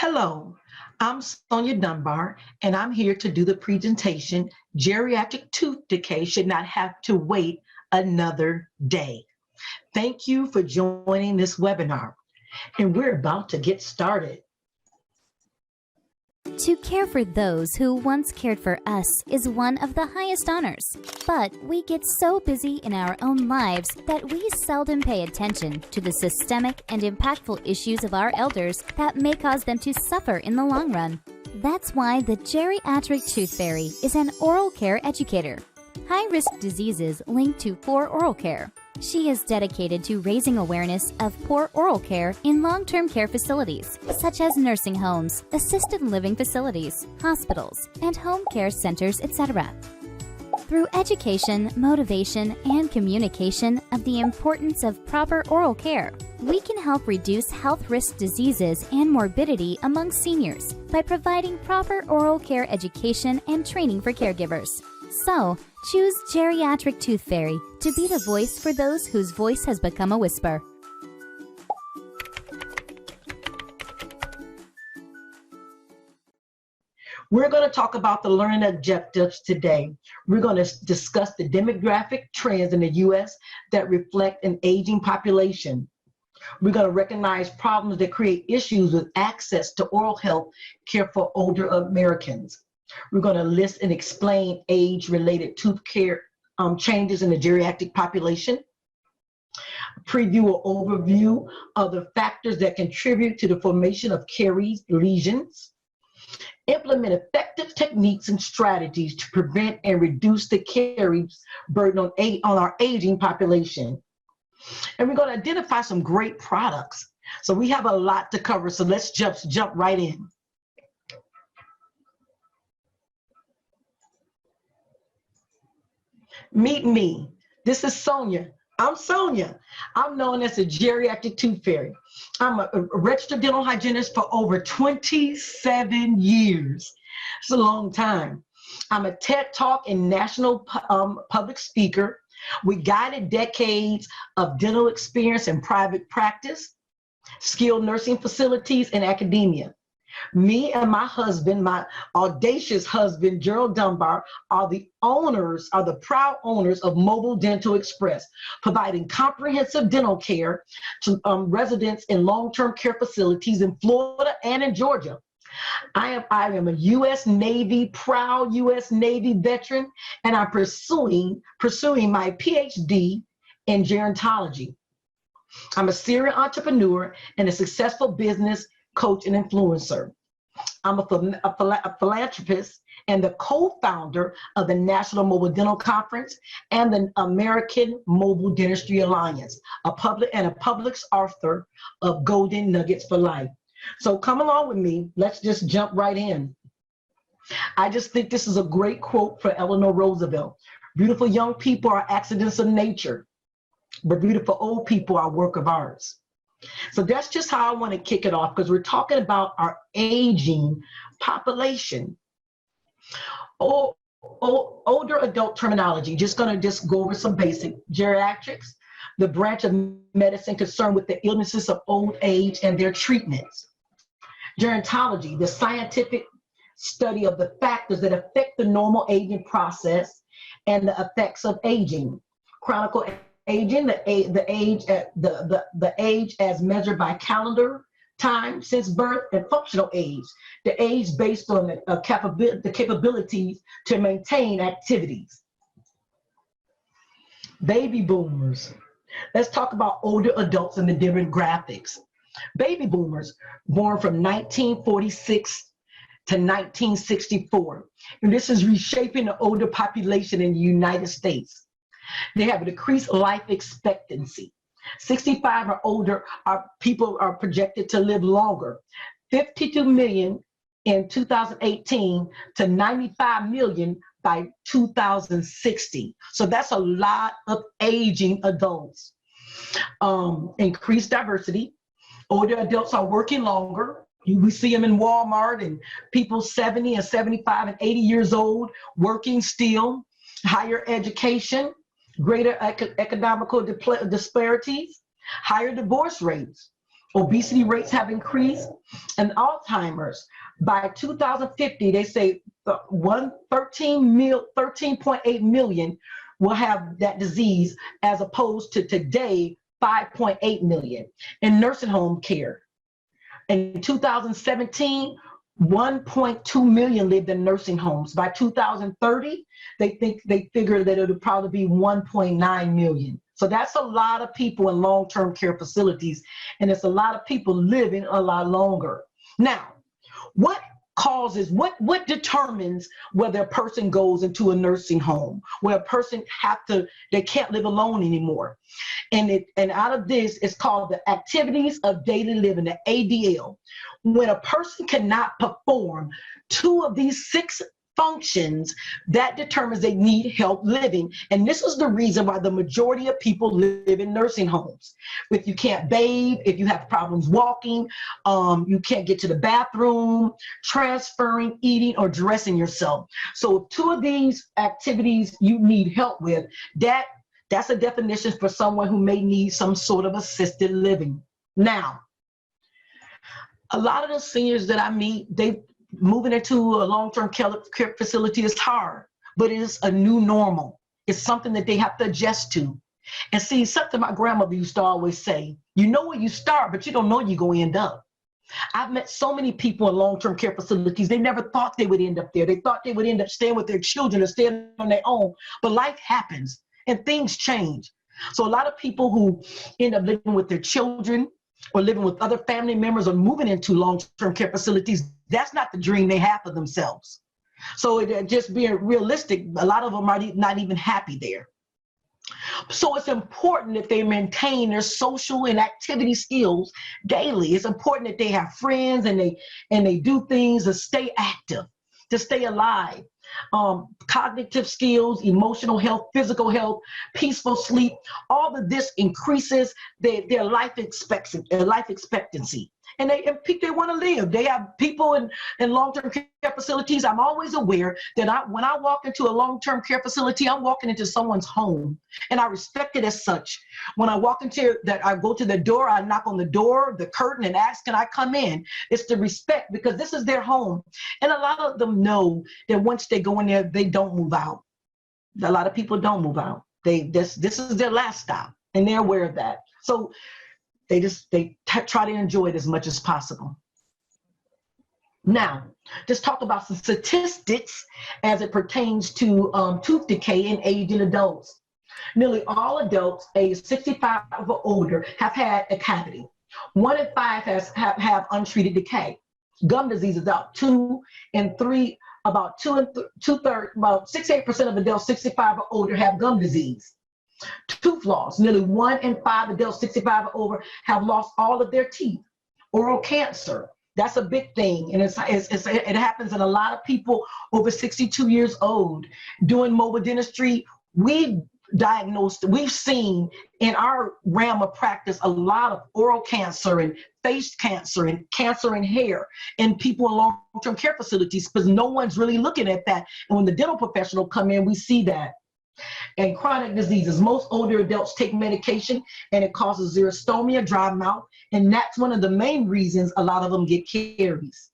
Hello, I'm Sonia Dunbar, and I'm here to do the presentation Geriatric Tooth Decay Should Not Have to Wait Another Day. Thank you for joining this webinar, and we're about to get started. To care for those who once cared for us is one of the highest honors. But we get so busy in our own lives that we seldom pay attention to the systemic and impactful issues of our elders that may cause them to suffer in the long run. That's why the Geriatric Tooth Fairy is an oral care educator. High-risk diseases linked to poor oral care. She is dedicated to raising awareness of poor oral care in long-term care facilities, such as nursing homes, assisted living facilities, hospitals, and home care centers, etc. Through education, motivation, and communication of the importance of proper oral care, we can help reduce health risk diseases and morbidity among seniors by providing proper oral care education and training for caregivers. So, choose Geriatric Tooth Fairy to be the voice for those whose voice has become a whisper. We're going to talk about the learning objectives today. We're going to discuss the demographic trends in the U.S. that reflect an aging population. We're going to recognize problems that create issues with access to oral health care for older Americans. We're going to list and explain age-related tooth care changes in the geriatric population, preview or overview of the factors that contribute to the formation of caries lesions, implement effective techniques and strategies to prevent and reduce the caries burden on our aging population. And we're going to identify some great products. So we have a lot to cover, so let's jump right in. Meet me. This is Sonia. I'm Sonia. I'm known as the Geriatric Tooth Fairy. I'm a registered dental hygienist for over 27 years. It's a long time. I'm a TED Talk and national public speaker with guided decades of dental experience in private practice, skilled nursing facilities, and academia. Me and my husband, my audacious husband, Gerald Dunbar, are the proud owners of Mobile Dental Express, providing comprehensive dental care to residents in long-term care facilities in Florida and in Georgia. I am a U.S. Navy, proud U.S. Navy veteran, and I'm pursuing my PhD in gerontology. I'm a serial entrepreneur and a successful business coach and influencer. I'm a philanthropist and the co-founder of the National Mobile Dental Conference and the American Mobile Dentistry Alliance, a public author of Golden Nuggets for Life. So come along with me. Let's just jump right in. I just think this is a great quote for Eleanor Roosevelt. Beautiful young people are accidents of nature, but beautiful old people are work of arts. So that's just how I want to kick it off, because we're talking about our aging population. Older adult terminology, just going to go over some basic. Geriatrics, the branch of medicine concerned with the illnesses of old age and their treatments. Gerontology, the scientific study of the factors that affect the normal aging process and the effects of aging. Chronic aging, the age as measured by calendar time since birth, and functional age, the age based on the capabilities to maintain activities. Baby boomers. Let's talk about older adults and the demographics. Baby boomers born from 1946 to 1964. And this is reshaping the older population in the United States. They have a decreased life expectancy. 65 or older people are projected to live longer. 52 million in 2018 to 95 million by 2060. So that's a lot of aging adults. Increased diversity. Older adults are working longer. We see them in Walmart, and people 70 and 75 and 80 years old working still. Higher education. Greater economical disparities, higher divorce rates, Obesity rates have increased, and Alzheimer's. By 2050, they say 13.8 million will have that disease, as opposed to today, 5.8 million. In nursing home care, in 2017, 1.2 million lived in nursing homes. By 2030, they figure that it'll probably be 1.9 million. So that's a lot of people in long-term care facilities, and it's a lot of people living a lot longer. Now, what determines whether a person goes into a nursing home, where a person they can't live alone anymore? And out of this, it's called the activities of daily living, the ADL. When a person cannot perform 2 of these 6 functions, that determines they need help living. And this is the reason why the majority of people live in nursing homes. If you can't bathe, if you have problems walking, you can't get to the bathroom, transferring, eating, or dressing yourself. So if 2 of these activities you need help with, that's a definition for someone who may need some sort of assisted living. Now, a lot of the seniors that I meet, moving into a long-term care facility is hard, but it is a new normal. It's something that they have to adjust to. And see, something my grandmother used to always say, you know where you start, but you don't know you're going to end up. I've met so many people in long-term care facilities, they never thought they would end up there. They thought they would end up staying with their children or staying on their own, but life happens and things change. So a lot of people who end up living with their children or living with other family members or moving into long-term care facilities, that's not the dream they have for themselves. So just being realistic, a lot of them are not even happy there. So it's important that they maintain their social and activity skills daily. It's important that they have friends and they do things to stay active, to stay alive. Cognitive skills, emotional health, physical health, peaceful sleep, all of this increases their life expectancy. And they want to live. They have people in long-term care facilities. I'm always aware that when I walk into a long-term care facility, I'm walking into someone's home, and I respect it as such. When I walk into that, I go to the door, I knock on the door, the curtain, and ask, can I come in? It's the respect, because this is their home. And a lot of them know that once they go in there, they don't move out. A lot of people don't move out. This is their last stop, and they're aware of that. So they try to enjoy it as much as possible. Now, just talk about some statistics as it pertains to tooth decay in aging adults. Nearly all adults aged 65 or older have had a cavity. 1 in 5 have untreated decay. Gum disease is about 2 and 3, about 68% of adults 65 or older have gum disease. Tooth loss, nearly 1 in 5 adults 65 or over have lost all of their teeth. Oral cancer, that's a big thing, and it happens in a lot of people over 62 years old. Doing mobile dentistry, we've seen in our realm of practice a lot of oral cancer and face cancer and cancer in hair in people in long-term care facilities, because no one's really looking at that. And when the dental professional come in, we see that. And chronic diseases, most older adults take medication, and it causes xerostomia, dry mouth, and that's one of the main reasons a lot of them get caries.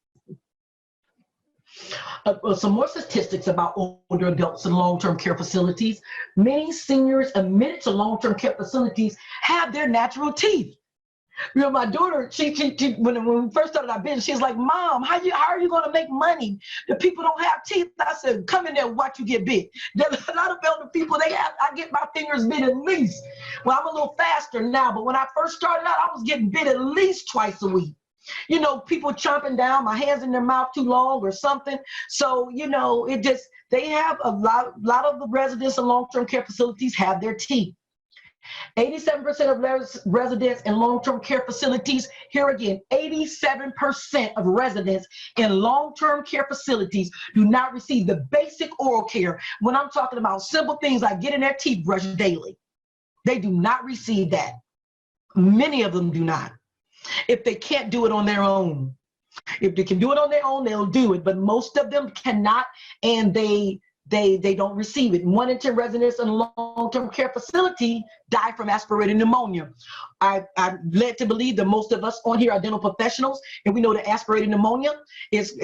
Some more statistics about older adults in long-term care facilities. Many seniors admitted to long-term care facilities have their natural teeth. You know, my daughter, when we first started our business, she was like, Mom, how are you going to make money? The people don't have teeth. I said, come in there and watch you get bit. There's a lot of elder people, I get my fingers bit at least. Well, I'm a little faster now, but when I first started out, I was getting bit at least twice a week. You know, people chomping down, my hands in their mouth too long or something. So, you know, they have a lot of the residents in long-term care facilities have their teeth. 87% of residents in long-term care facilities, here again, 87% of residents in long-term care facilities do not receive the basic oral care. When I'm talking about simple things like getting their teeth brushed daily, they do not receive that. Many of them do not. If they can't do it on their own. If they can do it on their own, they'll do it, but most of them cannot, and they they don't receive it. 1 in 10 residents in a long-term care facility die from aspirated pneumonia. I'm led to believe that most of us on here are dental professionals, and we know that aspirated pneumonia is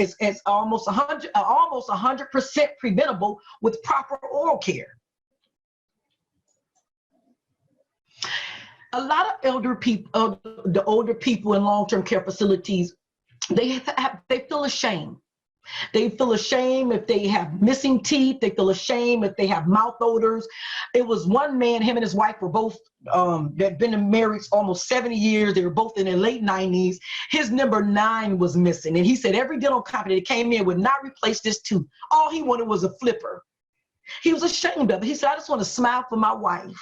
almost 100% preventable with proper oral care. A lot of the older people in long-term care facilities, they feel ashamed. They feel ashamed if they have missing teeth. They feel ashamed if they have mouth odors. It was one man, him and his wife were both, they'd been married almost 70 years. They were both in their late 90s. His number 9 was missing. And he said every dental company that came in would not replace this tooth. All he wanted was a flipper. He was ashamed of it. He said, I just want to smile for my wife.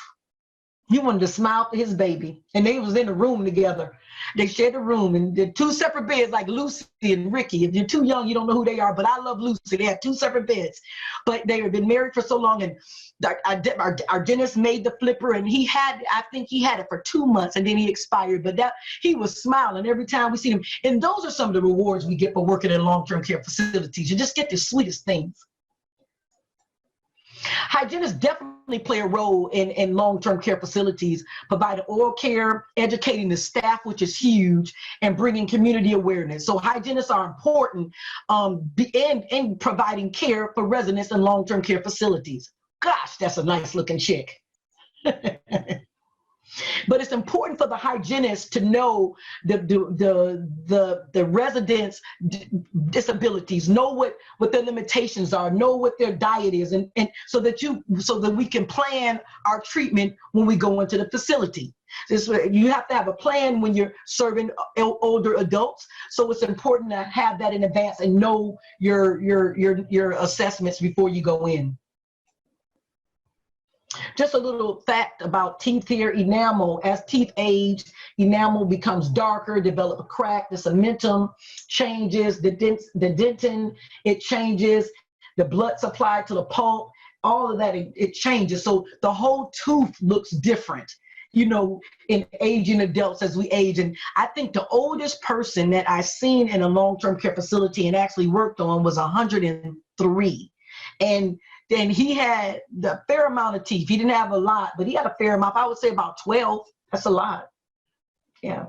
He wanted to smile for his baby. And they was in the room together. They shared the room, and they're 2 separate beds, like Lucy and Ricky. If you're too young, you don't know who they are, but I love Lucy. They had 2 separate beds. But they had been married for so long, and our dentist made the flipper, and I think he had it for 2 months, and then he expired. But he was smiling every time we see him. And those are some of the rewards we get for working in long-term care facilities. You just get the sweetest things. Hygienists definitely play a role in long-term care facilities, providing oral care, educating the staff, which is huge, and bringing community awareness. So hygienists are important in providing care for residents in long-term care facilities. Gosh, that's a nice looking chick. But it's important for the hygienist to know the residents' disabilities, know what their limitations are, know what their diet is, and so that we can plan our treatment when we go into the facility. You have to have a plan when you're serving older adults. So it's important to have that in advance and know your assessments before you go in. Just a little fact about teeth here. Enamel, as teeth age, enamel becomes darker, develop a crack, the cementum changes, the dentin, it changes, the blood supply to the pulp, all of that, it changes. So the whole tooth looks different, in aging adults as we age. And I think the oldest person that I seen in a long-term care facility and actually worked on was 103. And then he had the fair amount of teeth. He didn't have a lot, but he had a fair amount. I would say about 12. That's a lot. Yeah.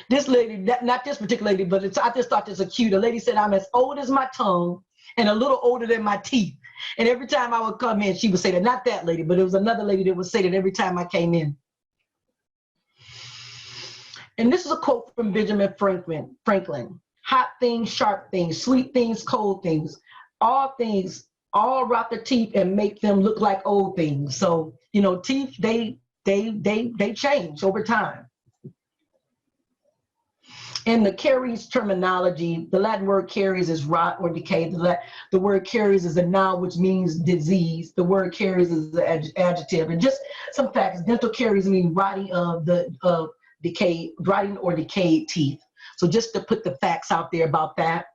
This lady, not this particular lady, but I just thought this was cute. The lady said, I'm as old as my tongue and a little older than my teeth. And every time I would come in, she would say that. Not that lady, but it was another lady that would say that every time I came in. And this is a quote from Benjamin Franklin. Hot things, sharp things, sweet things, cold things, all rot the teeth and make them look like old things. So, teeth, they change over time. In the caries terminology, the Latin word caries is rot or decay. The word caries is a noun, which means disease. The word caries is an adjective. And just some facts: dental caries mean rotting of rotting or decayed teeth. So just to put the facts out there about that.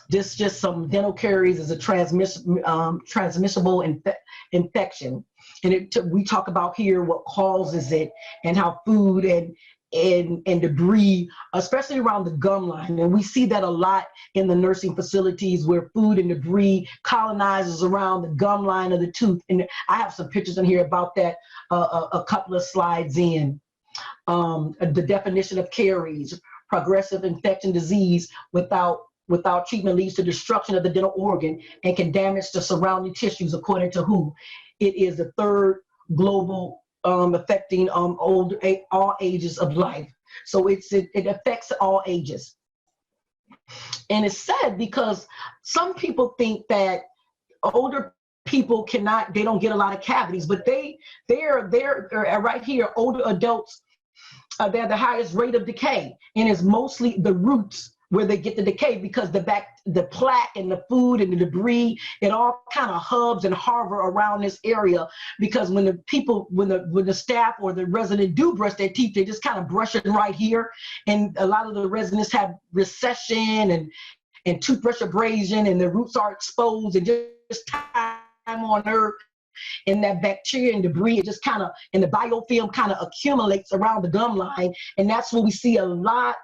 Just some dental caries is a transmissible infection. And we talk about here what causes it and how food and debris, especially around the gum line. And we see that a lot in the nursing facilities where food and debris colonizes around the gum line of the tooth. And I have some pictures in here about that a couple of slides in. The definition of caries: progressive infection disease without treatment leads to destruction of the dental organ and can damage the surrounding tissues, according to WHO. It is the 3rd global affecting all ages of life. So it affects all ages. And it's sad because some people think that older people they don't get a lot of cavities, but they're right here, older adults, they're the highest rate of decay, and it's mostly the roots where they get the decay, because the plaque and the food and the debris, it all kind of hubs and hover around this area. Because when the staff or the resident do brush their teeth, they just kind of brush it right here, and a lot of the residents have recession and toothbrush abrasion, and the roots are exposed, and just time on earth. And that bacteria and debris, it just kind of, and the biofilm kind of accumulates around the gum line. And that's where we see a lot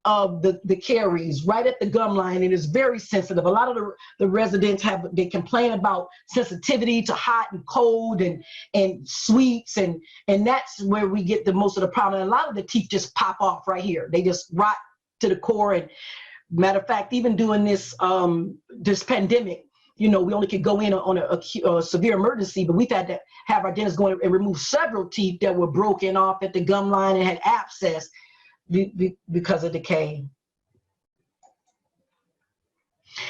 of the caries right at the gum line, and it's very sensitive. A lot of the residents they complain about sensitivity to hot and cold and sweets, and that's where we get the most of the problem. And a lot of the teeth just pop off right here. They just rot to the core. And matter of fact, even during this pandemic, we only could go in on a severe emergency, but we've had to have our dentists go in and remove several teeth that were broken off at the gum line and had abscess because of decay.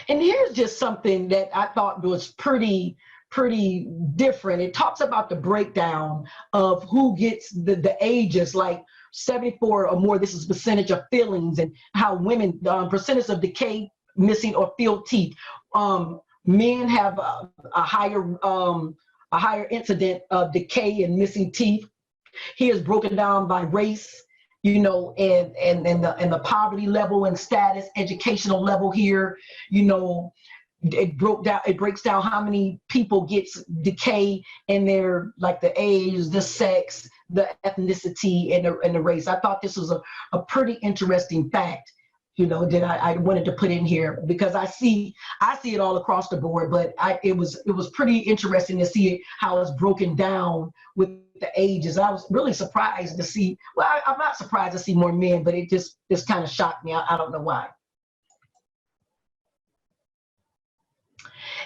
And here's just something that I thought was pretty different. It talks about the breakdown of who gets the ages, like 74 or more. This is percentage of fillings, and how women, percentage of decay, missing or filled teeth. Men have a higher incident of decay and missing teeth. He is broken down by race, and the poverty level and status, educational level here. It breaks down how many people gets decay in their, like, the age, the sex, the ethnicity, and the race. I thought this was a pretty interesting fact, that I wanted to put in here, because I see it all across the board, but it was pretty interesting to see how it's broken down with the ages. I was really surprised to see, well, I'm not surprised to see more men, but it just kind of shocked me. I don't know why.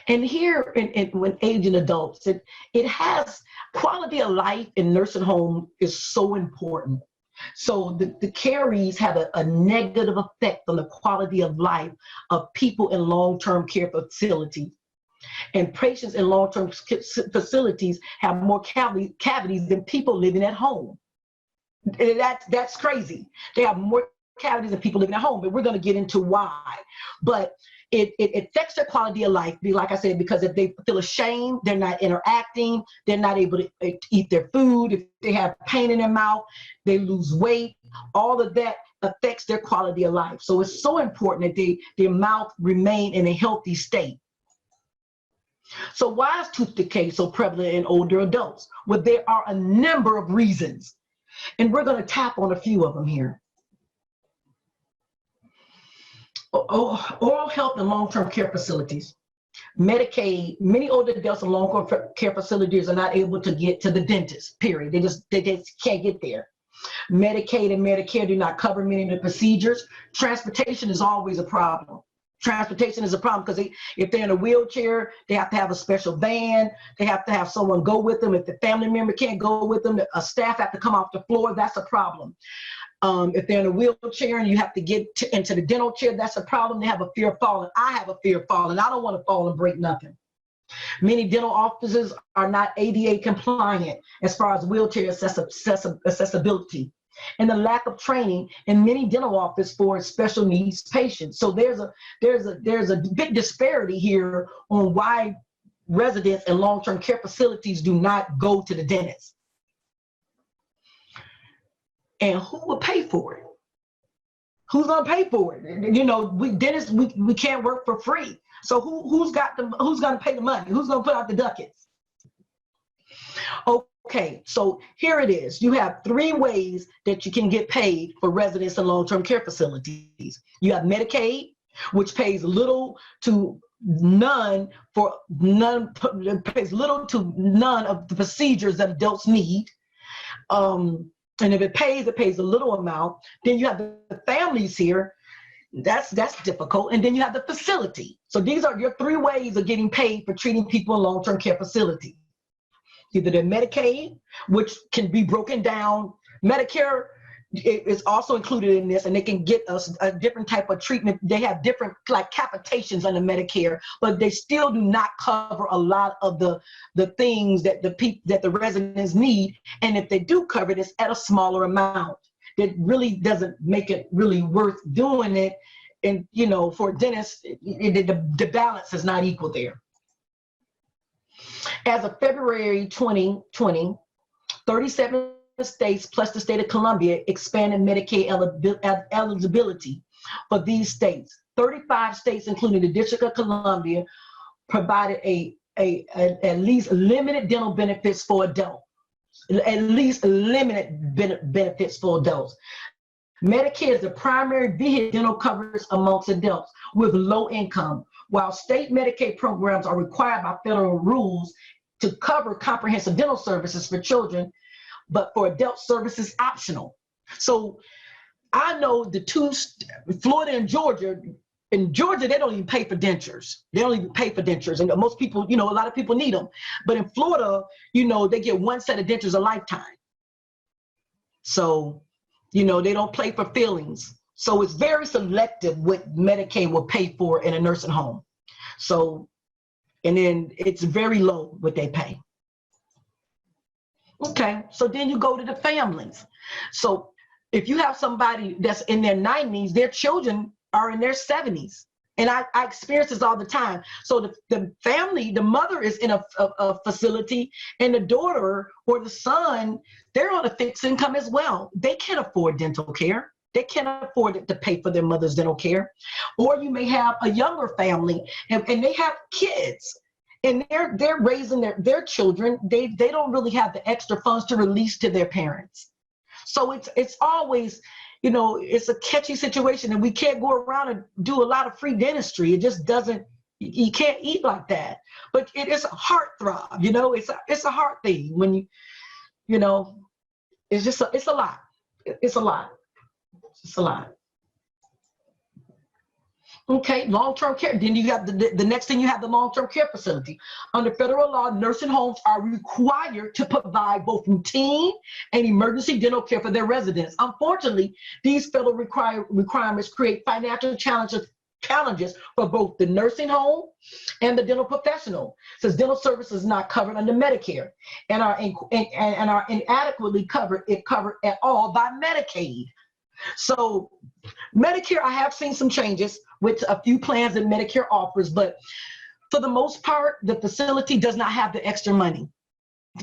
And here, when aging adults, it has quality of life in nursing home is so important. So the caries have a negative effect on the quality of life of people in long-term care facilities. And patients in long-term facilities have more cavities than people living at home. That's crazy. They have more cavities than people living at home, but we're going to get into why. But it affects their quality of life, like I said, because if they feel ashamed, they're not interacting, they're not able to eat their food. If they have pain in their mouth, they lose weight. All of that affects their quality of life. So it's so important that their mouth remain in a healthy state. So why is tooth decay so prevalent in older adults? Well, there are a number of reasons, and we're going to tap on a few of them here. Oral health and long-term care facilities. Medicaid, many older adults in long-term care facilities are not able to get to the dentist, period. They just can't get there. Medicaid and Medicare do not cover many of the procedures. Transportation is always a problem. Transportation is a problem because if they're in a wheelchair, they have to have a special van. They have to have someone go with them. If the family member can't go with them, a staff have to come off the floor. That's a problem. If they're in a wheelchair and you have to get into the dental chair, that's a problem. They have a fear of falling. I have a fear of falling. I don't want to fall and break nothing. Many dental offices are not ADA compliant as far as wheelchair accessibility, and the lack of training in many dental offices for special needs patients. So there's a big disparity here on why residents in long-term care facilities do not go to the dentist. And who will pay for it? Who's gonna pay for it? We dentists, we can't work for free. So who's gonna pay the money? Who's gonna put out the ducats? Okay, so here it is. You have 3 ways that you can get paid for residents in long-term care facilities. You have Medicaid, which pays little to none of the procedures that adults need. And if it pays a little amount. Then you have the families here. That's difficult. And then you have the facility. So these are your 3 ways of getting paid for treating people in long-term care facilities. Either the Medicaid, which can be broken down. Medicare is also included in this, and they can get us a different type of treatment. They have different, like, capitations under Medicare, but they still do not cover a lot of the things that the residents need. And if they do cover it, it's at a smaller amount. That really doesn't make it really worth doing it. And for a dentist, the balance is not equal there. As of February 2020, 37 states plus the state of Columbia expanded Medicaid eligibility for these states. 35 states, including the District of Columbia, provided at least limited dental benefits for adults. At least limited benefits for adults. Medicare is the primary vehicle dental coverage amongst adults with low income, while state Medicaid programs are required by federal rules to cover comprehensive dental services for children, but for adult services optional. So I know the two, Florida and Georgia. In Georgia, they don't even pay for dentures. They don't even pay for dentures. And most people, a lot of people need them. But in Florida, they get one set of dentures a lifetime. So, they don't play for fillings. So it's very selective what Medicaid will pay for in a nursing home. So, and then it's very low what they pay. Okay, so then you go to the families. So if you have somebody that's in their 90s, their children are in their 70s. And I experience this all the time. So the family, the mother is in a facility, and the daughter or the son, they're on a fixed income as well. They can't afford dental care. They can't afford to pay for their mother's dental care. Or you may have a younger family and they have kids, and they're raising their children. They don't really have the extra funds to release to their parents. So it's always, it's a catchy situation, and we can't go around and do a lot of free dentistry. It just doesn't, you can't eat like that. But it is a heartthrob, it's a heart thing when it's just, it's a lot. It's a lot. It's a lot. Okay, long-term care. Then you have the next thing, you have the long-term care facility. Under federal law, nursing homes are required to provide both routine and emergency dental care for their residents. Unfortunately, these federal requirements create financial challenges for both the nursing home and the dental professional, since dental service is not covered under Medicare and are inadequately covered at all by Medicaid. So Medicare, I have seen some changes with a few plans that Medicare offers, but for the most part, the facility does not have the extra money.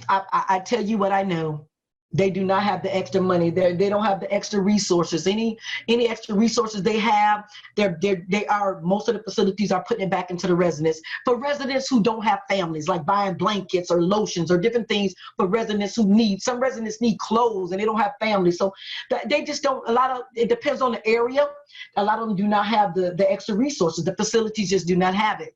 I tell you what I know. They do not have the extra money. They don't have the extra resources. Any extra resources they have, most of the facilities are putting it back into the residents. For residents who don't have families, like buying blankets or lotions or different things for residents some residents need clothes and they don't have families. So they just don't, it depends on the area. A lot of them do not have the extra resources. The facilities just do not have it.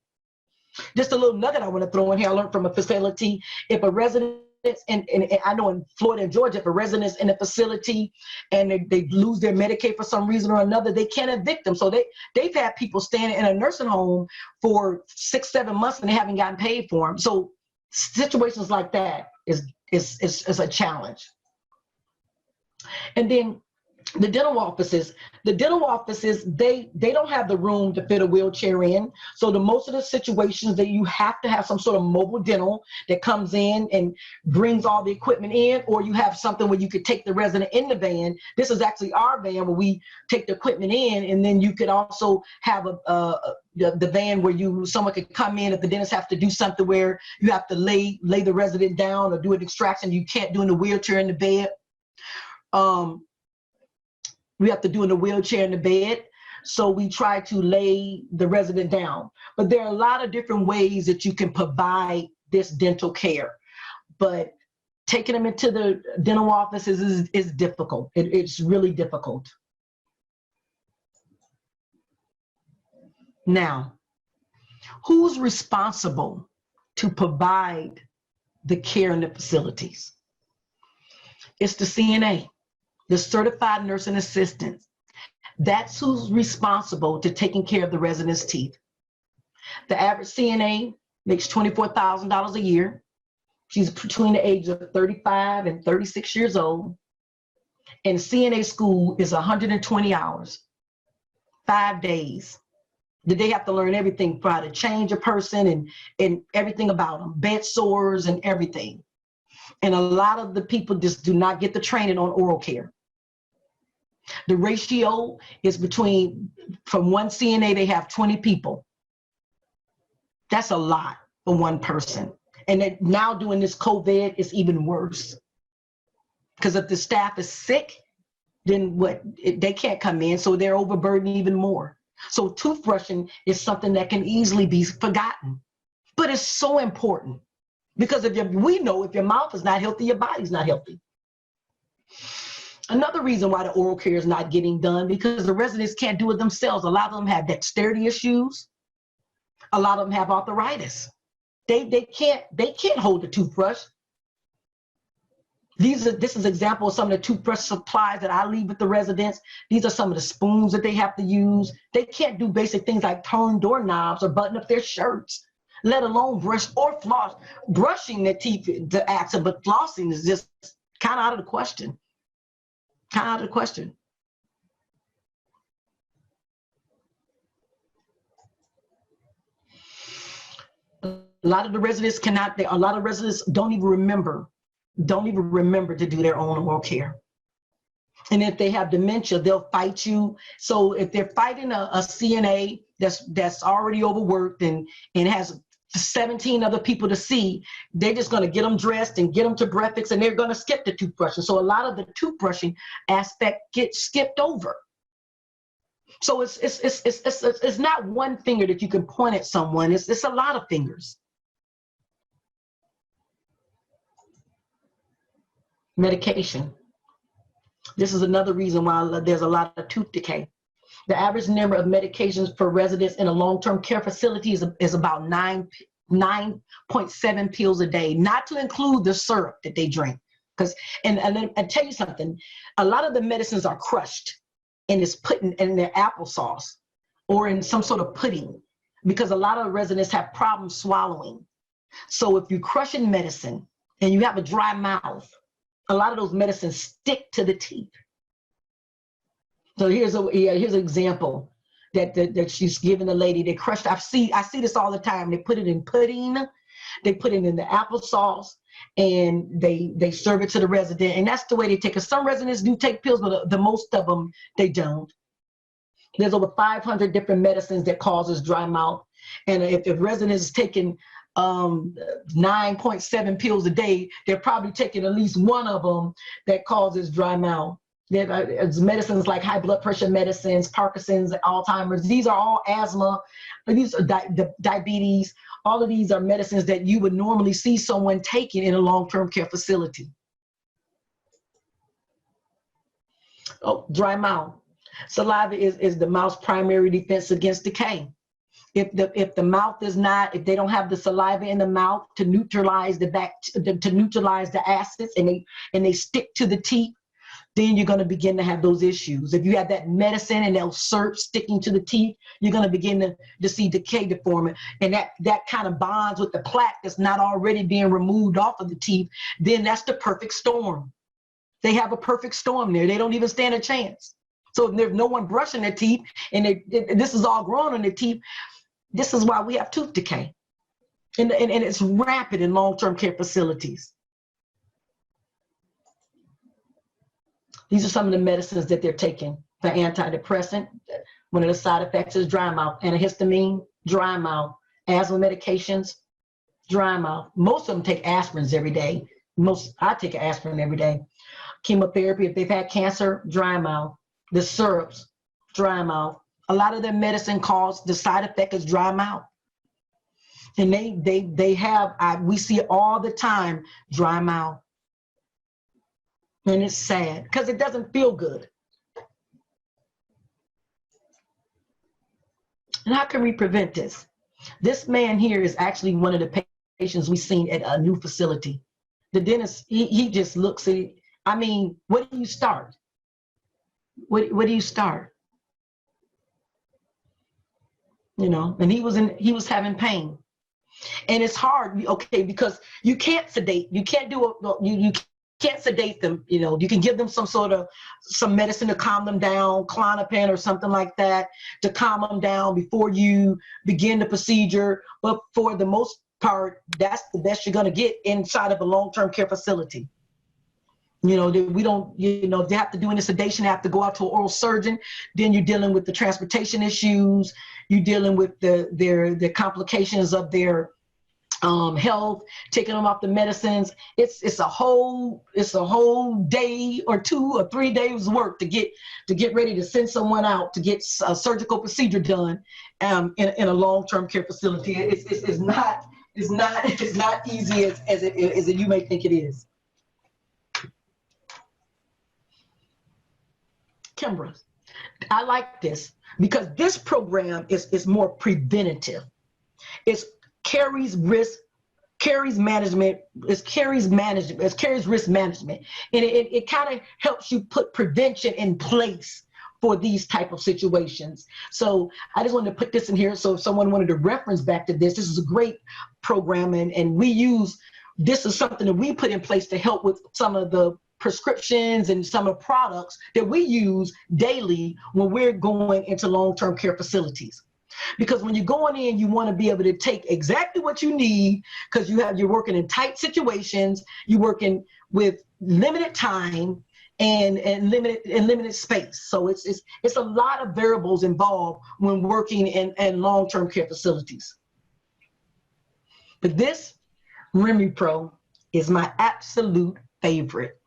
Just a little nugget I want to throw in here. I learned from a facility, if a resident, and I know in Florida and Georgia, if a resident's in a facility and they lose their Medicaid for some reason or another, they can't evict them. So they've had people standing in a nursing home for 6-7 months and they haven't gotten paid for them. So situations like that is a challenge. And then the dental offices, they don't have the room to fit a wheelchair in. So most of the situations that you have to have some sort of mobile dental that comes in and brings all the equipment in, or you have something where you could take the resident in the van. This is actually our van where we take the equipment in, and then you could also have the van where someone could come in if the dentist have to do something where you have to lay the resident down or do an extraction you can't do in the wheelchair in the bed. We have to do in a wheelchair in the bed. So we try to lay the resident down. But there are a lot of different ways that you can provide this dental care. But taking them into the dental offices is difficult. It's really difficult. Now, who's responsible to provide the care in the facilities? It's the CNA. The certified nursing assistants. That's who's responsible to taking care of the residents' teeth. The average CNA makes $24,000 a year. She's between the ages of 35 and 36 years old. And CNA school is 120 hours, 5 days. They have to learn everything, for how to change a person and everything about them, bed sores and everything. And a lot of the people just do not get the training on oral care. The ratio is from one CNA, they have 20 people. That's a lot for one person. And now doing this COVID is even worse. Because if the staff is sick, then they can't come in, so they're overburdened even more. So toothbrushing is something that can easily be forgotten. But it's so important. Because we know if your mouth is not healthy, your body's not healthy. Another reason why the oral care is not getting done, because the residents can't do it themselves. A lot of them have dexterity issues. A lot of them have arthritis. They can't hold the toothbrush. This is an example of some of the toothbrush supplies that I leave with the residents. These are some of the spoons that they have to use. They can't do basic things like turn doorknobs or button up their shirts, let alone brush or floss. Brushing their teeth, the accent, but flossing is just kind of out of the question. Kind of out of the question. A lot of the residents a lot of residents don't even remember to do their own oral care. And if they have dementia, they'll fight you. So if they're fighting a CNA that's already overworked and has 17 other people to see, they're just going to get them dressed and get them to breakfast, and they're going to skip the toothbrushing. So a lot of the toothbrushing aspect gets skipped over. So it's not one finger that you can point at someone. It's a lot of fingers. Medication. This is another reason why there's a lot of tooth decay. The average number of medications per residents in a long-term care facility is about 9.7 pills a day, not to include the syrup that they drink. And I tell you something, a lot of the medicines are crushed and is put in their applesauce or in some sort of pudding, because a lot of residents have problems swallowing. So if you crush in medicine and you have a dry mouth, a lot of those medicines stick to the teeth. So here's an example that she's giving the lady. They crushed. I see this all the time. They put it in pudding, they put it in the applesauce, and they serve it to the resident. And that's the way they take it. Some residents do take pills, but the most of them, they don't. There's over 500 different medicines that causes dry mouth. And if the resident is taking 9.7 pills a day, they're probably taking at least one of them that causes dry mouth. There's medicines like high blood pressure medicines, Parkinson's, Alzheimer's. These are all asthma. These are diabetes. All of these are medicines that you would normally see someone taking in a long-term care facility. Oh, dry mouth. Saliva is the mouth's primary defense against decay. If the mouth is not, if they don't have the saliva in the mouth to neutralize the acids, and they stick to the teeth, then you're going to begin to have those issues. If you have that medicine and those syrup sticking to the teeth, you're going to begin to see decay deforming, and that kind of bonds with the plaque that's not already being removed off of the teeth. Then that's the perfect storm. They have a perfect storm there. They don't even stand a chance. So if there's no one brushing their teeth and this is all growing on their teeth, this is why we have tooth decay. And it's rapid in long-term care facilities. These are some of the medicines that they're taking. The antidepressant, one of the side effects is dry mouth. Antihistamine, dry mouth. Asthma medications, dry mouth. Most of them take aspirins every day. I take an aspirin every day. Chemotherapy, if they've had cancer, dry mouth. The syrups, dry mouth. A lot of their medicine the side effect is dry mouth. And we see it all the time, dry mouth. And it's sad because it doesn't feel good. And how can we prevent this? This man here is actually one of the patients we've seen at a new facility. The dentist, he just looks at it. I mean, what do you start? What do you start? You know, and he was having pain. And it's hard, okay, because you can't sedate. You can't you can't sedate them. You know, you can give them some medicine to calm them down, Klonopin or something like that, to calm them down before you begin the procedure. But for the most part, that's the best you're going to get inside of a long-term care facility. You know, they have to do any sedation, they have to go out to an oral surgeon. Then you're dealing with the transportation issues. You're dealing with the complications of their health, taking them off the medicines. It's a whole day or 2 or 3 days work to get ready to send someone out to get a surgical procedure done in a long-term care facility. It's not easy as you may think it is. Kimbra, I like this because this program is more preventative. It carries risk, carries management, it carries risk management. And it kind of helps you put prevention in place for these type of situations. So I just wanted to put this in here. So if someone wanted to reference back to this is a great program. And we use, this is something that we put in place to help with some of the prescriptions and some of the products that we use daily when we're going into long-term care facilities. Because when you're going in, you want to be able to take exactly what you need because you're working in tight situations, you're working with limited time and limited space. So it's a lot of variables involved when working in long-term care facilities. But this RemiPro is my absolute favorite.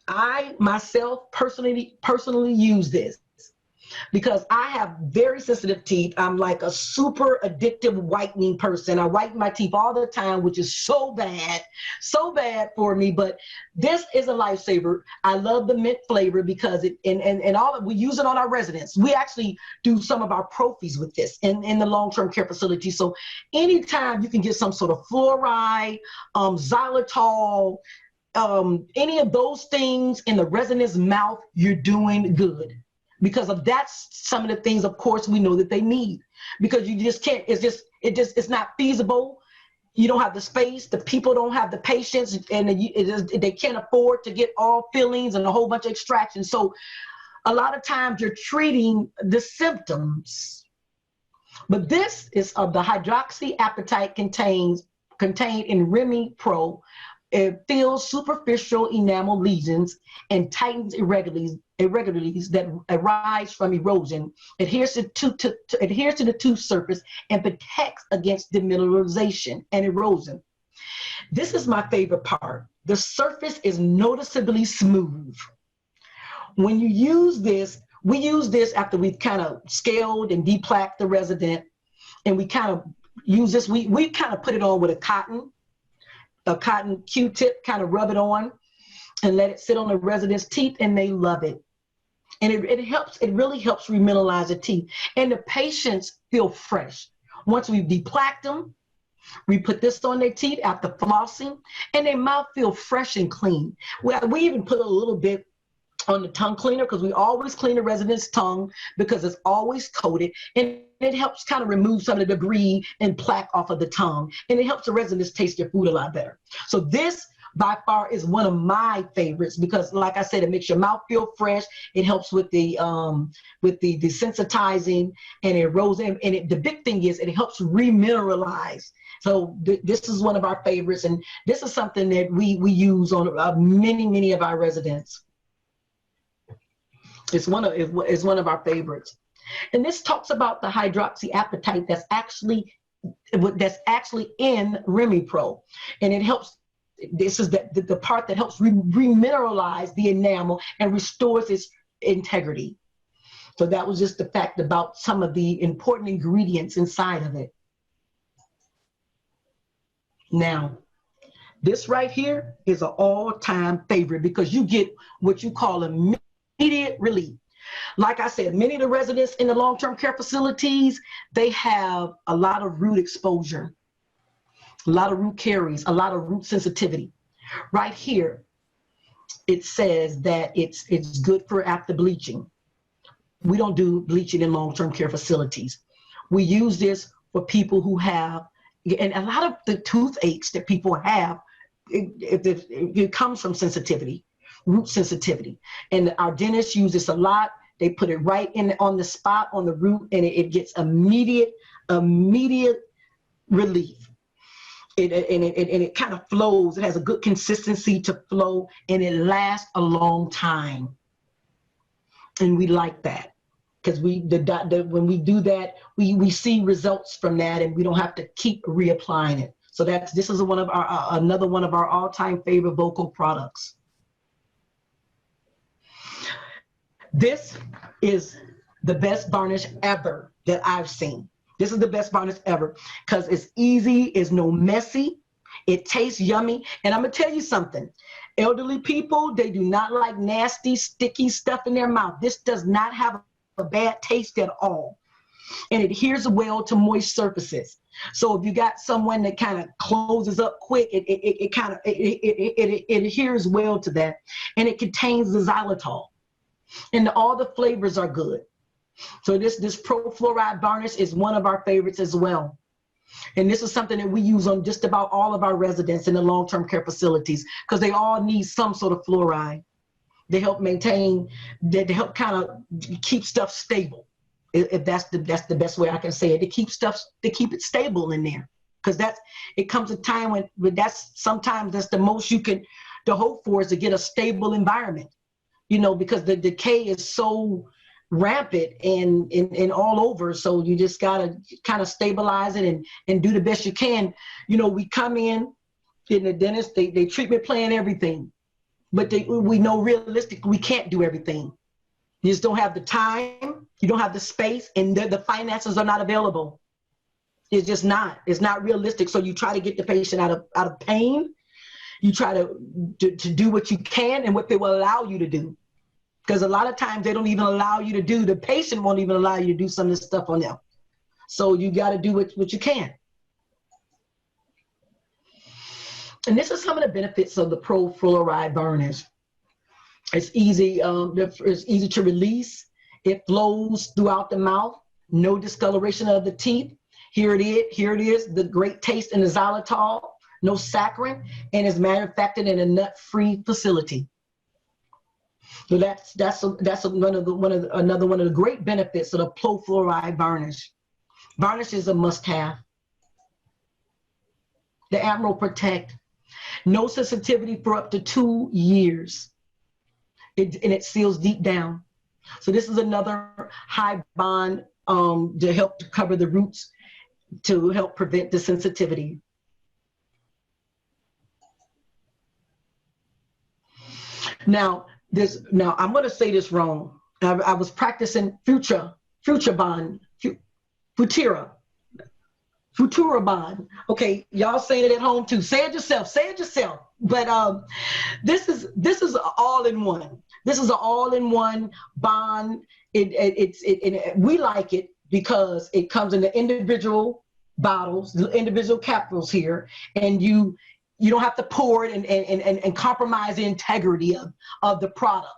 I myself personally use this because I have very sensitive teeth. I'm like a super addictive whitening person. I whiten my teeth all the time, which is so bad for me. But this is a lifesaver. I love the mint flavor because we use it on our residents. We actually do some of our prophies with this in the long-term care facility. So anytime you can get some sort of fluoride, xylitol, any of those things in the resident's mouth, you're doing good. Because of that's some of the things, of course, we know that they need. Because you just can't, it's not feasible. You don't have the space, the people don't have the patience, and they can't afford to get all fillings and a whole bunch of extractions. So a lot of times you're treating the symptoms. But this is of the hydroxyapatite contained in RemiPro. It fills superficial enamel lesions and tightens irregularities that arise from erosion, adheres to the tooth surface, and protects against demineralization and erosion. This is my favorite part. The surface is noticeably smooth. When you use this, we use this after we've kind of scaled and deplaqued the resident, and we kind of use this, we kind of put it on with a cotton Q-tip, kind of rub it on and let it sit on the resident's teeth, and they love it. And it really helps remineralize the teeth. And the patients feel fresh. Once we've deplaqued them, we put this on their teeth after flossing, and their mouth feel fresh and clean. We even put a little bit on the tongue cleaner because we always clean the resident's tongue because it's always coated, and it helps kind of remove some of the debris and plaque off of the tongue, and it helps the residents taste their food a lot better. So this by far is one of my favorites because, like I said, it makes your mouth feel fresh. It helps with the desensitizing and erosion, and the big thing is it helps remineralize. So this is one of our favorites, and this is something that we use on many of our residents. It's one of our favorites. And this talks about the hydroxyapatite that's actually in RemiPro, and it helps. This is the part that helps remineralize the enamel and restores its integrity. So that was just the fact about some of the important ingredients inside of it. Now, this right here is an all-time favorite because you get what you call immediate relief. Like I said, many of the residents in the long-term care facilities, they have a lot of root exposure, a lot of root caries, a lot of root sensitivity. Right here, it says that it's good for after bleaching. We don't do bleaching in long-term care facilities. We use this for people who have, and a lot of the toothaches that people have, it comes from sensitivity, root sensitivity. And our dentists use this a lot. They put it right on the spot on the root, and it gets immediate relief. It kind of flows. It has a good consistency to flow, and it lasts a long time. And we like that because when we do that, we see results from that, and we don't have to keep reapplying it. So this is another one of our all-time favorite vocal products. This is the best varnish ever that I've seen. This is the best varnish ever because it's easy, it's no messy, It tastes yummy. And I'm going to tell you something. Elderly people, they do not like nasty, sticky stuff in their mouth. This does not have a bad taste at all. And it adheres well to moist surfaces. So if you got someone that kind of closes up quick, it adheres well to that. And it contains the xylitol. And all the flavors are good. So this pro fluoride varnish is one of our favorites as well. And this is something that we use on just about all of our residents in the long-term care facilities, because they all need some sort of fluoride. They help maintain, they help kind of keep stuff stable. If that's the best way I can say it, to keep it stable in there. Because it comes a time when sometimes that's the most you can to hope for, is to get a stable environment. You know, because the decay is so rampant and all over. So you just gotta kind of stabilize it and do the best you can. You know, we come in the dentist, they treatment plan everything, but we know realistically we can't do everything. You just don't have the time, you don't have the space, and the finances are not available. It's just not. It's not realistic. So you try to get the patient out of pain. You try to do what you can and what they will allow you to do. Because a lot of times they don't even allow you to do, the patient won't even allow you to do some of this stuff on them. So you got to do what you can. And this is some of the benefits of the pro fluoride varnish. It's easy to release. It flows throughout the mouth. No discoloration of the teeth. Here it is, the great taste in the xylitol, no saccharin, and is manufactured in a nut-free facility. So that's another one of the great benefits of the pro fluoride varnish. Varnish is a must-have. The Admiral Protect, no sensitivity for up to 2 years, and it seals deep down. So this is another high bond to help to cover the roots, to help prevent the sensitivity. Now I'm going to say this wrong. I was practicing Futura bond. Okay, y'all saying it at home too. Say it yourself. But this is all in one. This is an all-in-one bond. We like it because it comes in the individual bottles, the individual capsules here, and you don't have to pour it and compromise the integrity of the product.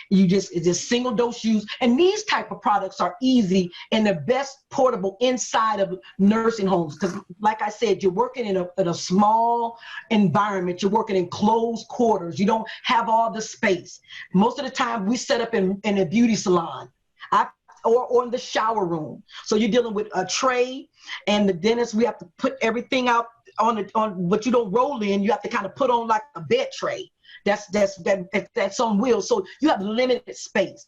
It's just single dose use. And these type of products are easy and the best portable inside of nursing homes. Because like I said, you're working in a small environment. You're working in closed quarters. You don't have all the space. Most of the time we set up in a beauty salon or in the shower room. So you're dealing with a tray, and the dentist, we have to put everything out on what you don't roll in. You have to kind of put on like a bed tray. That's on wheels. So you have limited space,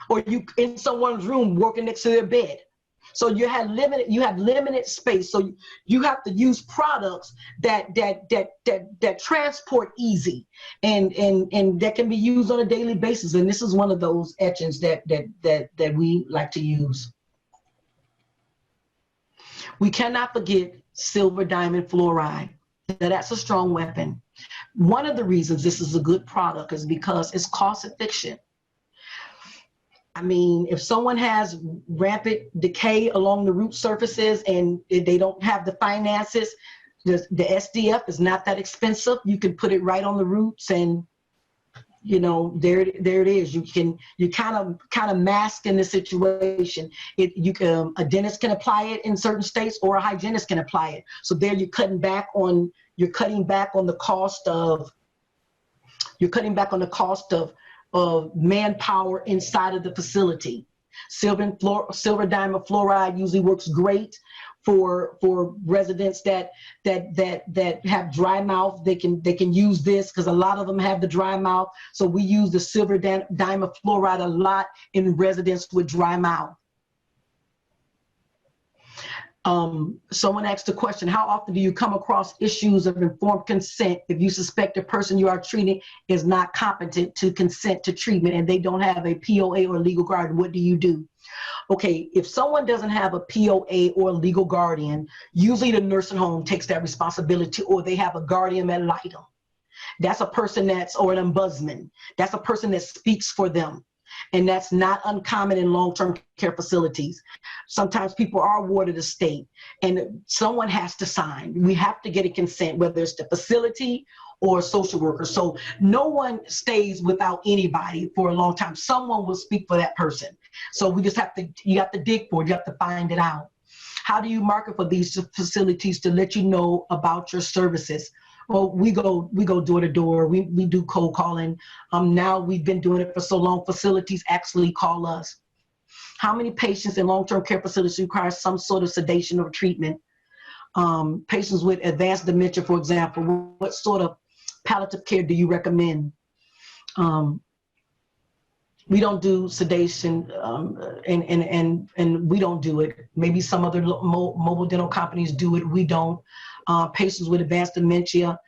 or you in someone's room working next to their bed. So you have limited space. So you have to use products that transport easy and that can be used on a daily basis. And this is one of those etchings that we like to use. We cannot forget silver diamond fluoride. Now, that's a strong weapon. One of the reasons this is a good product is because it's cost efficient. I mean, if someone has rampant decay along the root surfaces and they don't have the finances, the SDF is not that expensive. You can put it right on the roots, and you know, there it is. You kind of mask in the situation. A dentist can apply it in certain states, or a hygienist can apply it. So there you're cutting back on the cost of manpower inside of the facility. Silver diamond fluoride usually works great for residents that have dry mouth. They can use this because a lot of them have the dry mouth. So we use the silver diamond fluoride a lot in residents with dry mouth. Someone asked the question, how often do you come across issues of informed consent if you suspect the person you are treating is not competent to consent to treatment and they don't have a POA or legal guard? What do you do? Okay, if someone doesn't have a POA or a legal guardian, usually the nursing home takes that responsibility, or they have a guardian ad litem. That's a person or an ombudsman. That's a person that speaks for them. And that's not uncommon in long-term care facilities. Sometimes people are awarded a state and someone has to sign. We have to get a consent, whether it's the facility or a social worker. So no one stays without anybody for a long time. Someone will speak for that person. So we just you have to dig for it. You have to find it out. How do you market for these facilities to let you know about your services? Well, we go door to door. We do cold calling. Now we've been doing it for so long, facilities actually call us. How many patients in long-term care facilities require some sort of sedation or treatment? Patients with advanced dementia, for example, what sort of palliative care do you recommend? We don't do sedation, and we don't do it. Maybe some other mobile dental companies do it. We don't. Patients with advanced dementia,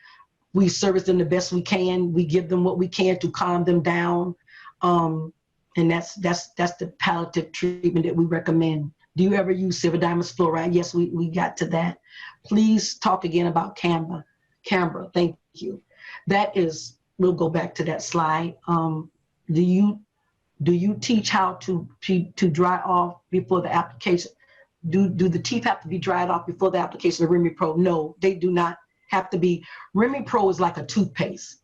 we service them the best we can. We give them what we can to calm them down, and that's the palliative treatment that we recommend. Do you ever use silver-diamond fluoride? Yes, we got to that. Please talk again about Canberra. Thank you. That is, we'll go back to that slide. Do you teach how to dry off before the application? Do the teeth have to be dried off before the application of Remy Pro? No, they do not have to be. Remy Pro is like a toothpaste.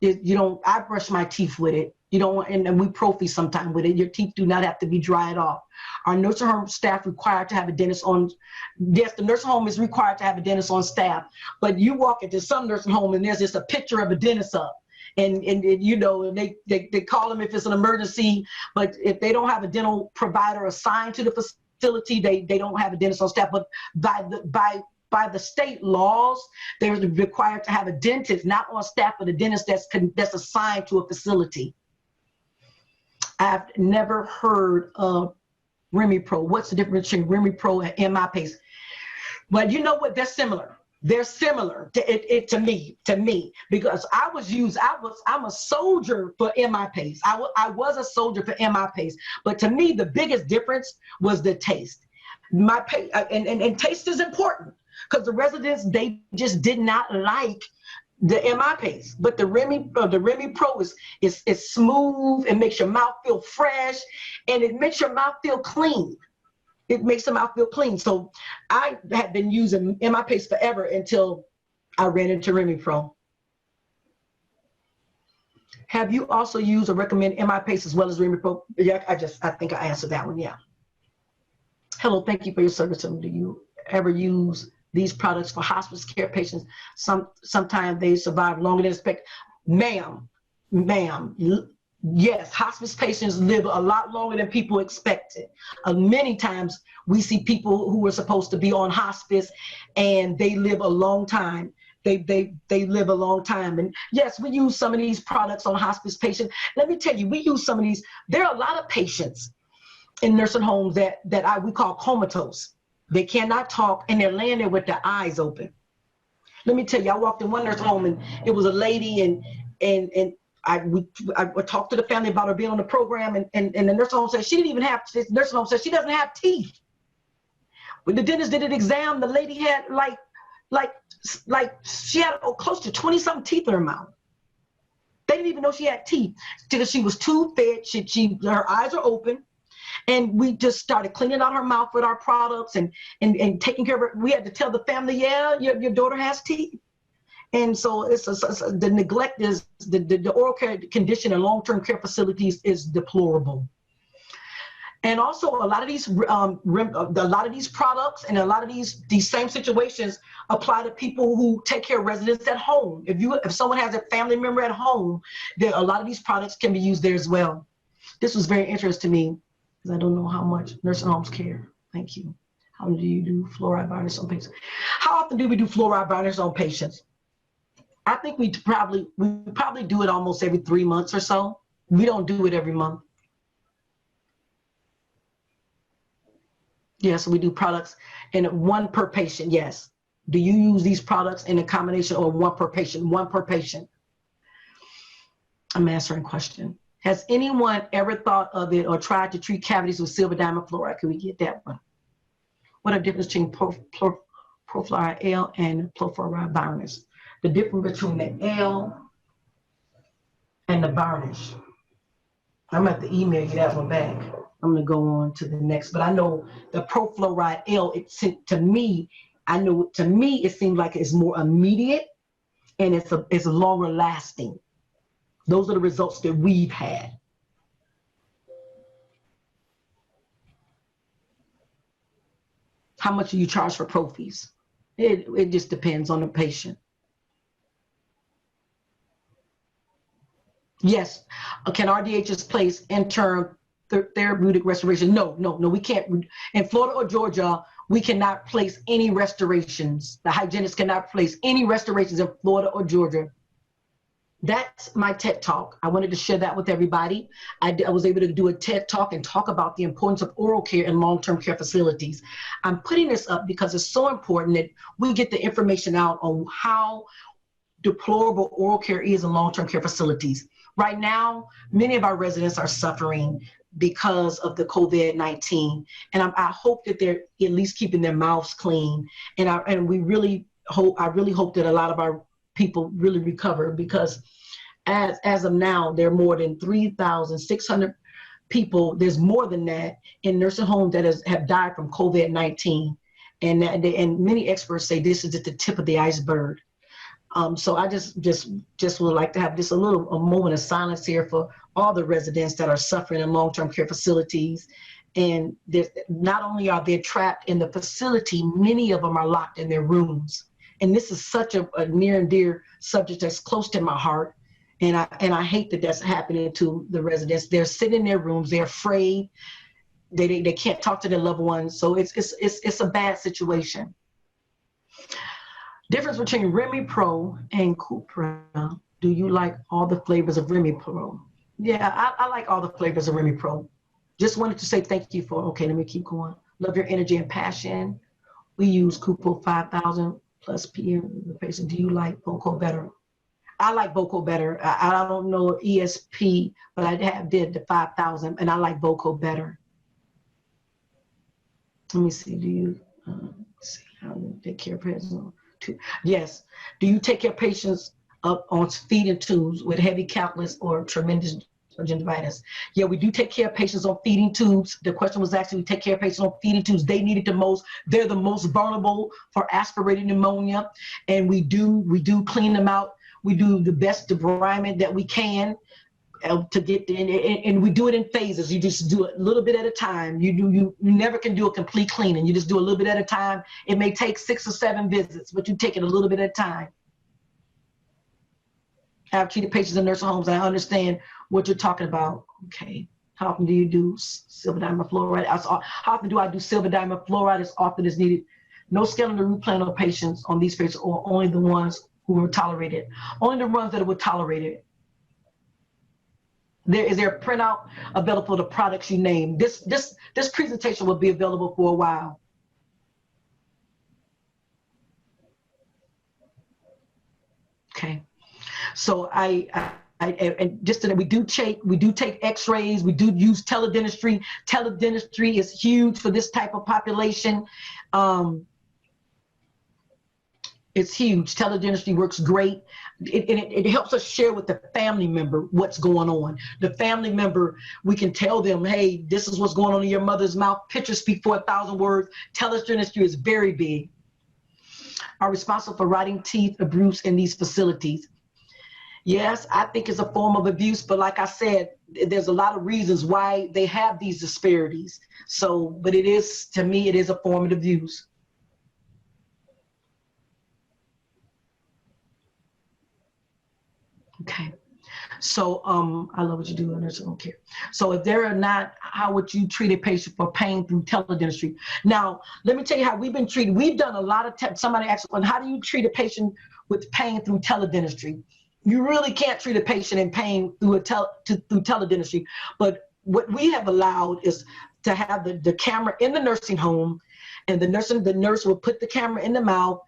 I brush my teeth with it. And we prophy sometime with it. Your teeth do not have to be dried off. Our nursing home staff required to have a dentist on. Yes, the nursing home is required to have a dentist on staff, but you walk into some nursing home and there's just a picture of a dentist up. And they call them if it's an emergency, but if they don't have a dental provider assigned to the facility, they don't have a dentist on staff. But by the state laws, they're required to have a dentist, not on staff, but a dentist that's assigned to a facility. I've never heard of Remy Pro. What's the difference between Remy Pro and MIPACE? Well, you know what? They're similar. They're similar to me, because I'm a soldier for MIPACE. I was a soldier for MIPACE, but to me, the biggest difference was the taste. And taste is important, because the residents, they just did not like the MIPACE, but the Remy Pro is smooth. It makes your mouth feel fresh, and it makes your mouth feel clean. It makes the mouth feel clean. So I had been using MIPACE forever until I ran into Remy Pro. Have you also used or recommend MIPACE as well as Remy Pro? Yeah, I think I answered that one. Yeah. Hello, thank you for your service. Do you ever use these products for hospice care patients? Sometimes they survive longer than expected. Ma'am, yes, hospice patients live a lot longer than people expected. Many times we see people who are supposed to be on hospice and they live a long time. They live a long time. And yes, we use some of these products on hospice patients. Let me tell you, we use some of these. There are a lot of patients in nursing homes that we call comatose. They cannot talk, and they're laying there with their eyes open. Let me tell you, I walked in one nursing home, and it was a lady, and I talked to the family about her being on the program, and the nursing home said she didn't even have. The nursing home said she doesn't have teeth. When the dentist did an exam, the lady had like she had close to 20-something teeth in her mouth. They didn't even know she had teeth because she was too fed. Her eyes are open. And we just started cleaning out her mouth with our products and taking care of her. We had to tell the family, yeah, your daughter has teeth. And so the neglect is, the oral care condition in long-term care facilities is deplorable. And also a lot of these products and a lot of these same situations apply to people who take care of residents at home. If someone has a family member at home, a lot of these products can be used there as well. This was very interesting to me, because I don't know how much nursing homes care. Thank you. How do you do fluoride binders on patients? How often do we do fluoride binders on patients? I think we probably do it almost every 3 months or so. We don't do it every month. Yes, we do products, and one per patient, yes. Do you use these products in a combination or one per patient? One per patient. I'm answering question. Has anyone ever thought of it or tried to treat cavities with silver diamond fluoride? Can we get that one? What are the difference between profluoride L and perfluoride varnish? The difference between the L and the varnish. I'm going to have to email you that one back. I'm going to go on to the next. But I know the perfluoride L, to me, it seems like it's more immediate and it's longer lasting. Those are the results that we've had. How much do you charge for prophies? It just depends on the patient. Yes. Can RDHs place interim therapeutic restoration? No, we can't. In Florida or Georgia, we cannot place any restorations. The hygienist cannot place any restorations in Florida or Georgia. That's my TED Talk. I wanted to share that with everybody. I was able to do a TED Talk and talk about the importance of oral care in long-term care facilities. I'm putting this up because it's so important that we get the information out on how deplorable oral care is in long-term care facilities. Right now, many of our residents are suffering because of the COVID-19, and I hope that they're at least keeping their mouths clean. And I really hope that a lot of our people really recover, because as of now, there are more than 3,600 people. There's more than that in nursing homes that have died from COVID-19, and many experts say this is at the tip of the iceberg. So I just would like to have just a moment of silence here for all the residents that are suffering in long-term care facilities. And not only are they trapped in the facility, many of them are locked in their rooms. And this is such a near and dear subject that's close to my heart. And I hate that that's happening to the residents. They're sitting in their rooms, they're afraid, they can't talk to their loved ones. So it's a bad situation. Difference between Remy Pro and Cupra. Do you like all the flavors of Remy Pro? Yeah, I like all the flavors of Remy Pro. Just wanted to say thank you for, okay, let me keep going. Love your energy and passion. We use Cupo 5000 plus PM. The patient, do you like Boco better? I like Boco better. I don't know ESP, but I did the 5000, and I like Boco better. Let me see. Do you see how you take care of patients? Yes. Do you take care of patients up on feeding tubes with heavy calculus or tremendous gingivitis? Yeah, we do take care of patients on feeding tubes. The question was actually, we take care of patients on feeding tubes. They need it the most. They're the most vulnerable for aspirated pneumonia, and we do clean them out. We do the best debridement that we can to get in, and we do it in phases. You just do it a little bit at a time. You never can do a complete cleaning. You just do a little bit at a time. It may take 6 or 7 visits, but you take it a little bit at a time. I've treated patients in nursing homes, and I understand what you're talking about. Okay. How often do you do silver diamond fluoride? How often do I do silver diamond fluoride as often as needed? No skeletal root plano patients on these patients, or only the ones who were tolerated. Only the ones that were tolerated. Is there a printout available for the products you named? This presentation will be available for a while. Okay. So and just that we do take X-rays. We do use teledentistry. Teledentistry is huge for this type of population. It's huge. Teledentistry works great. It helps us share with the family member what's going on. The family member, we can tell them, hey, this is what's going on in your mother's mouth. Pictures speak for 1,000 words. Teledentistry is very big. Are responsible for rotting teeth abuse in these facilities. Yes, I think it's a form of abuse, but like I said, there's a lot of reasons why they have these disparities. So, but it is, to me, it is a form of abuse. Okay. So I love what you do in nursing home care. So if there are not, how would you treat a patient for pain through teledentistry? Now, let me tell you how we've been treated. We've done a lot of, somebody asked, well, how do you treat a patient with pain through teledentistry? You really can't treat a patient in pain through through teledentistry. But what we have allowed is to have the camera in the nursing home, and the nurse will put the camera in the mouth,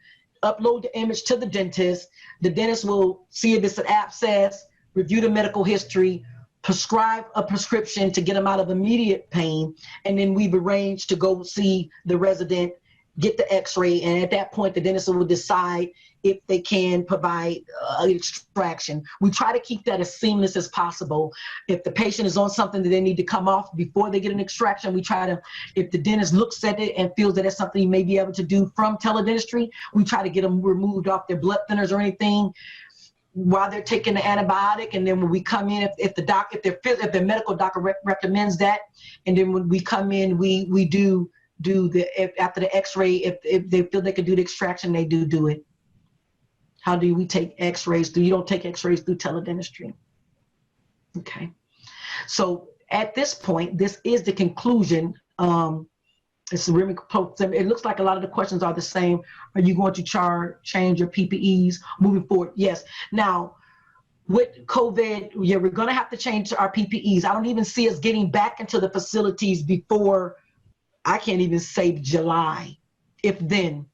upload the image to the dentist. The dentist will see if it's an abscess, review the medical history, prescribe a prescription to get them out of immediate pain, and then we've arranged to go see the resident, get the x-ray, and at that point the dentist will decide if they can provide extraction. We try to keep that as seamless as possible. If the patient is on something that they need to come off before they get an extraction, we try to, if the dentist looks at it and feels that it's something he may be able to do from teledentistry, we try to get them removed off their blood thinners or anything while they're taking the antibiotic. And then when we come in, if the medical doctor recommends that, and then when we come in, we do after the x-ray, if they feel they can do the extraction, they do it. How do we take x-rays? You don't take x-rays through teledentistry. Okay. So at this point, this is the conclusion. It's really, it looks like a lot of the questions are the same. Are you going to change your PPEs moving forward? Yes. Now, with COVID, yeah, we're going to have to change our PPEs. I don't even see us getting back into the facilities before, I can't even say July, if then.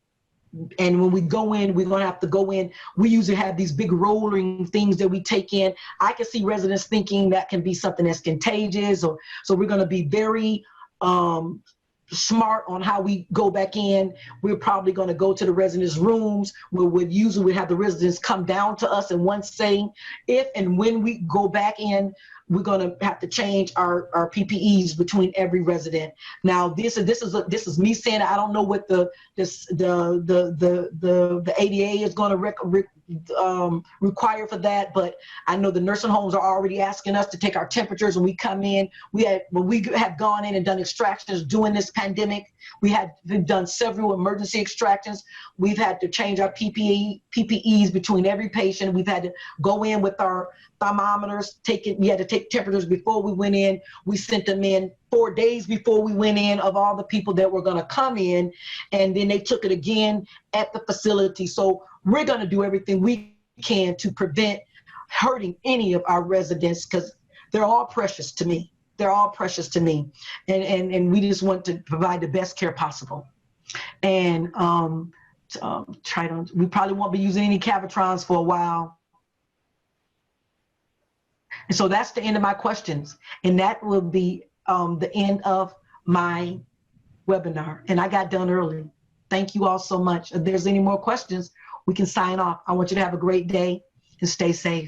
And when we go in, we're going to have to go in. We usually have these big rolling things that we take in. I can see residents thinking that can be something that's contagious, so we're going to be very smart on how we go back in. We're probably going to go to the residents' rooms where we have the residents come down to us in one setting. If and when we go back in, we're going to have to change our PPEs between every resident. Now, this is me saying I don't know what the ADA is going to require for that, but I know the nursing homes are already asking us to take our temperatures when we come in. When we have gone in and done extractions during this pandemic, we've done several emergency extractions. We've had to change our PPEs between every patient. We've had to go in with our thermometers, we had to take temperatures before we went in. We sent them in 4 days before we went in of all the people that were going to come in, and then they took it again at the facility. So we're going to do everything we can to prevent hurting any of our residents, because they're all precious to me. They're all precious to me, and we just want to provide the best care possible. And we probably won't be using any Cavitrons for a while. And so that's the end of my questions. And that will be the end of my webinar. And I got done early. Thank you all so much. If there's any more questions, we can sign off. I want you to have a great day and stay safe.